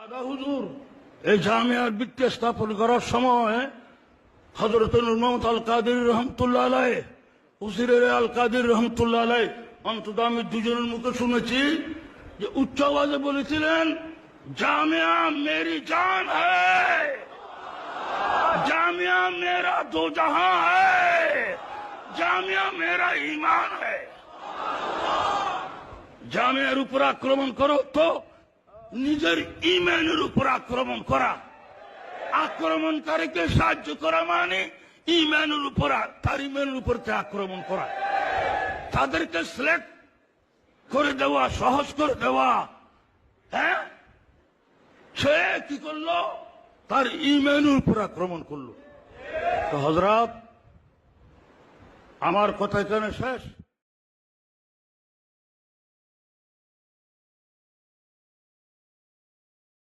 দাদা হুজুর এই জামিয়ার ভিত্তি স্থাপন করার সময় হযরত নূর মোহাম্মদ আল কাদের রহমতুল্লাহ আলাইহ, উজির আল কাদের রহমতুল্লাহ আলাইহ, অন্তত আমি দুজনের মুখে শুনেছি যে উচ্চ আওয়াজে বলেছিলেন, জামিয়া মেরি জান হ্যায়, জামিয়া মেরা দো জাহাं হ্যায়, জামিয়া মেরা ঈমান হ্যায়। জামিয়ার উপর আক্রমণ করো তো নিজের ঈমানের উপর আক্রমণ করা। আক্রমণকারীকে সাহায্য করা মানে ঈমানের উপর, তার ঈমানের উপর আক্রমণ করা, তাদেরকে সিলেক্ট করে দেওয়া, সহজ করে দেওয়া। হ্যাঁ, সে কি করলো? তার ঈমানের উপর আক্রমণ করলো। তো হযরত, আমার কথা এখানে শেষ।